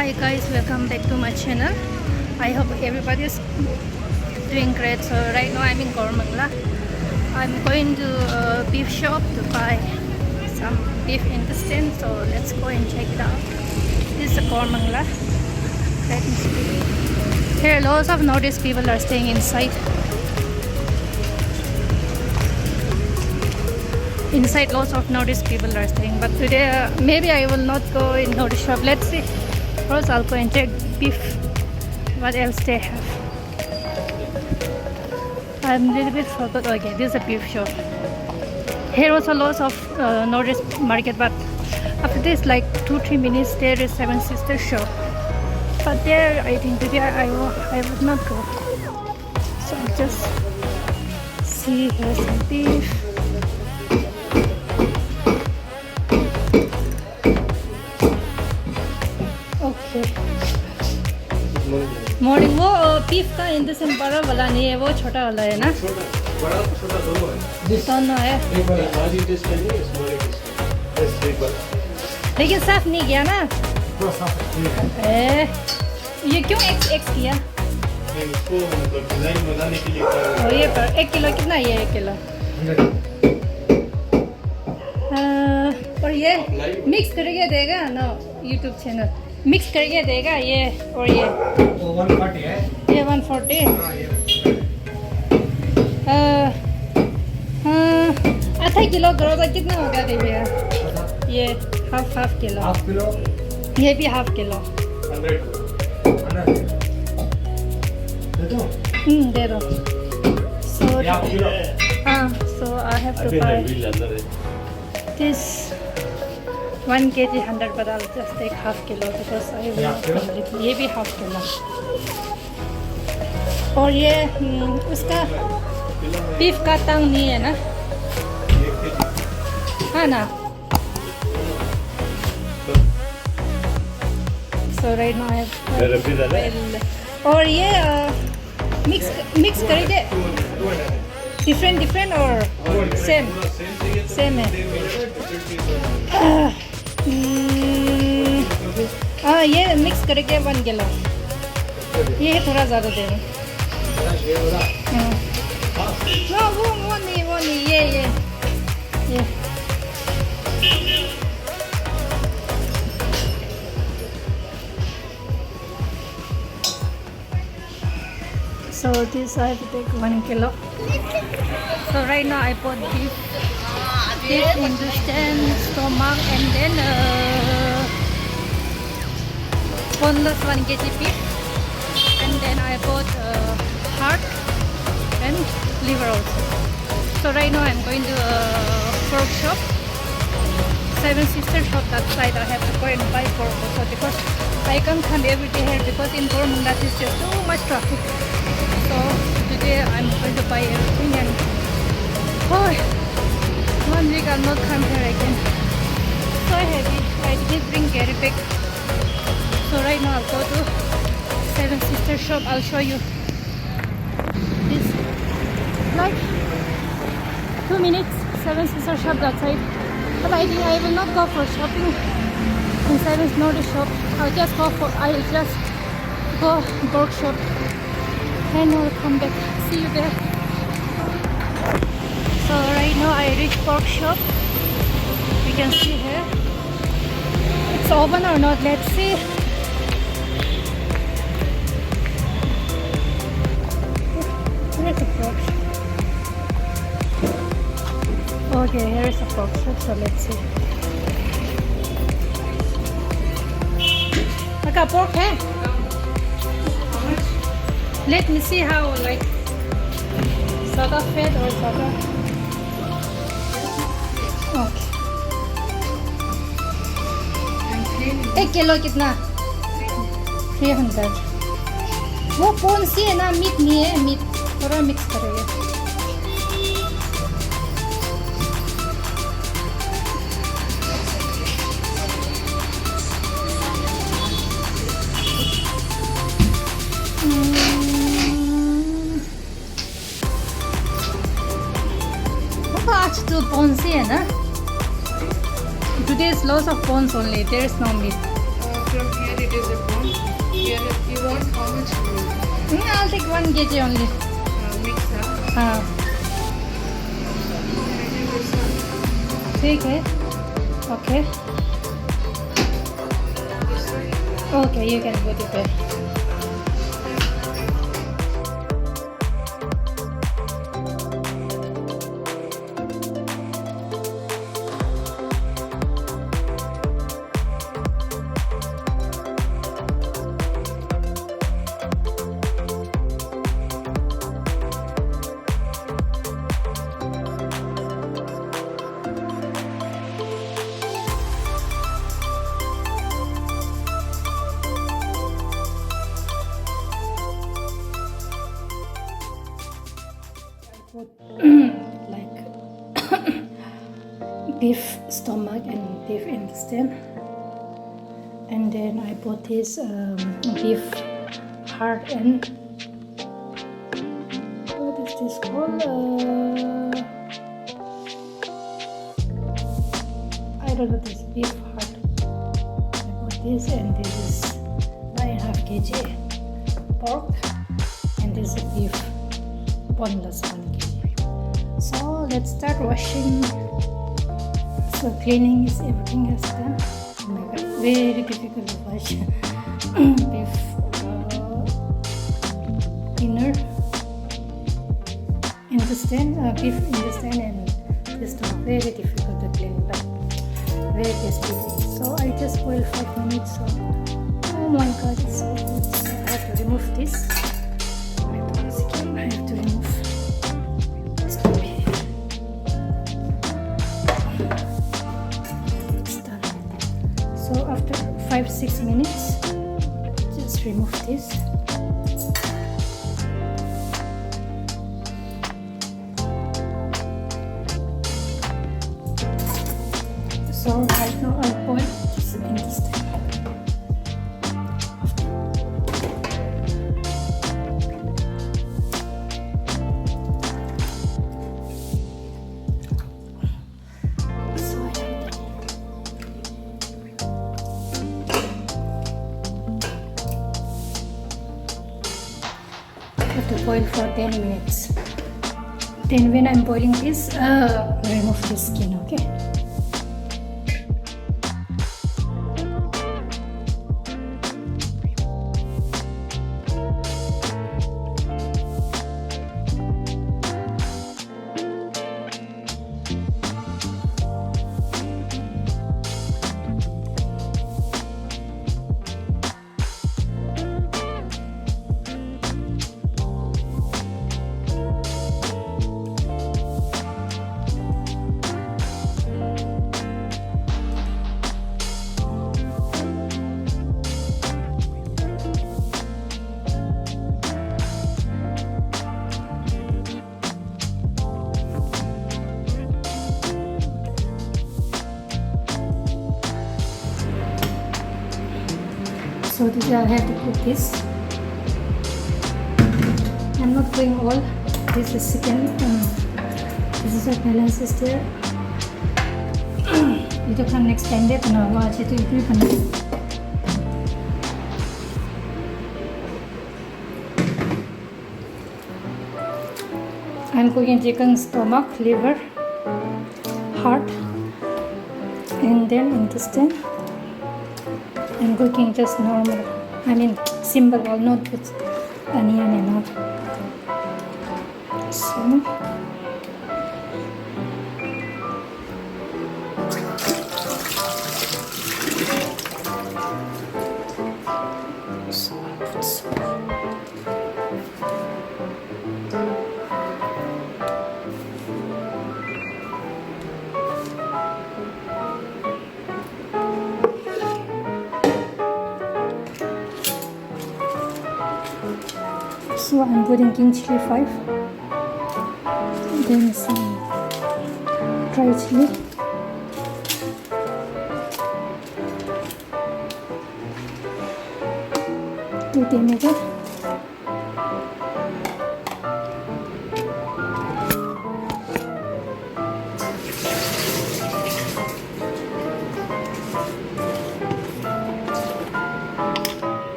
Hi guys, welcome back to my channel. I hope everybody is doing great. So right now I'm in Kormangla. I'm going to a beef shop to buy some beef intestine. So let's go and check it out. This is Kormangla. Let me see. Here lots of Nordic people are staying inside. Inside lots of Nordic people are staying, but today maybe I will not go in Nordic shop. Let's see. First I'll go and check beef. What else they have? I'm a little bit forgot. Okay, this is a beef shop. Here also lots of Nordic market, but after this like 2-3 minutes there is Seven Sisters shop. But there I think today I would not go. So I'll just see here's some beef. Morning वो beef का industry बड़ा वाला नहीं है, वो छोटा वाला है ना? बड़ा छोटा दोनों है। दोनों है। एक बड़ा large intestine है, small intestine। एक बड़ा। लेकिन साफ नहीं किया ना? थोड़ा साफ है। ये क्यों एक्स किया? नहीं, उसको मतलब डिजाइन बनाने के लिए किया। और ये पर 1 किलो कितना ये 1 किलो? और ये मिक्स करके देगा ना यूट्यूब चैनल? मिक्स करके देगा ये और ये? 140 है। ये 140? आधा किलो करो तो कितना होगा दीजिएगा? ये हाफ किलो। Half kilo. ये भी हाफ किलो। 100 दे दो। दे दो। So I have to buy this 1 kg 100, but I'll just take half kilo because I will. ये भी हाफ किलो। और ये उसका बीफ का टांग नहीं है ना? हाँ ना? So right now I have और ये मिक्स करके डिफरेंट और सेम है? ये मिक्स करके 1 किलो। ये थोड़ा ज़्यादा दे दो। वो नहीं ये So this I have to take 1 kilo. So right now I bought beef intestine, stomach, and then boneless 1 kg beef, and then I bought heart and liver also. So right now I'm going to pork shop, Seven Sisters shop. That side I have to go and buy pork also because I can't come every day here because in Bormund that is just too much traffic. So today I'm going to buy everything and 1 week I'll not come here again. So heavy. I didn't bring carry bag. So right now I'll go to Seven Sisters shop. I'll show you. This like 2 minutes. Seven Sisters shop that side. But I think I will not go for shopping in Seven's Nordic shop. I'll just go pork shop and I'll come back. See you there. So right now I reached pork shop. You can see here. It's open or not? Let's see. Where's the pork shop? Okay, here is a pork shop. So let's see. Like a pork hai? Let me see how like Sada fed or Sada. Okay. 1 kilo कितना? 300. वो कौन सी है ना? Meet नहीं है, meet थोड़ा mix करेंगे। आज तो कौन सी है ना? Today's lots of bones only. There is no meat. from here it is a pound. Here you want how much I'll take 1 kg only. mix up? हाँ ठीक है. Okay. Okay, you can put it there. Like beef stomach and beef intestine, and then I put this beef heart and what is this called? I don't know, this beef heart. I put this, and this is 9.5 kg pork, and this is beef boneless 1 kg. So let's start washing. So cleaning is everything is done. Oh my god, very difficult to wash beef inner intestine, beef intestine, and this stuff very difficult to clean, but very tasty. So I just boil 5 minutes. So oh my god, it's so good. So I have to remove this. I have to remove. So after 5-6 minutes, just remove this. So right now I'll boil this intestine. To boil for 10 minutes. Then when I'm boiling this, remove the skin, okay? So this I have to put this. I'm not going all. This is second. This is a balance is there. Itu kan extended na watch itu kan. I'm cooking chicken stomach, liver, heart, and then intestine. I'm cooking just normal. I mean simple, all not with onion and all. So So I'm putting king chili 5, then some dry chili, two tomato,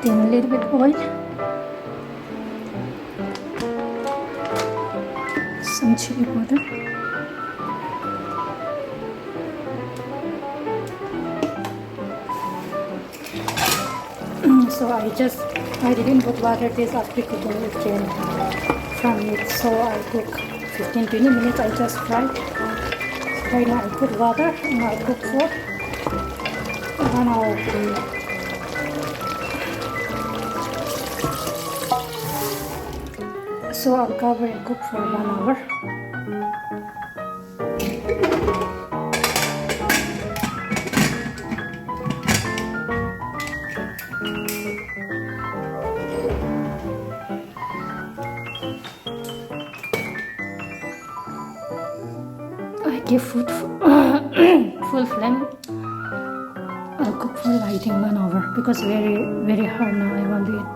Then a little bit oil, some chili powder, so I didn't put water. This applicable it came from it, so I cook 15-20 minutes. I just fried. So right now I put water and I cook for 1 hour. So I'll cover and cook for 1 hour. I give food full flame. I'll cook for I think 1 hour because very hard now. I want to eat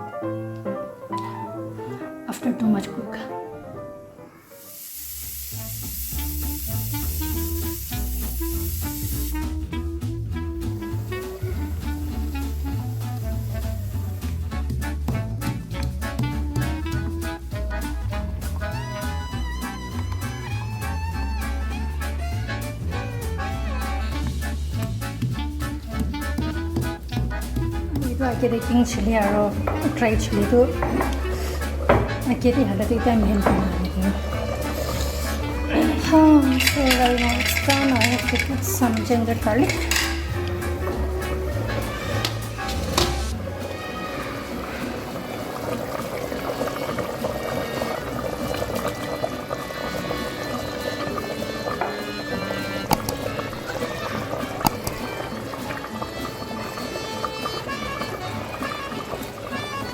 after too much cook. I get eating chili or try chili too. I get it at the time in so right now it's done. I have to put some ginger garlic.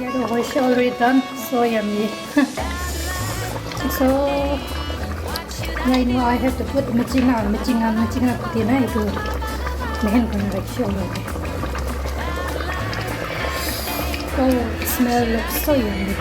Yeah, the wash already done, so yummy. So right now I have to put michinga kutina itu main convection. Oh, it smells so yummy.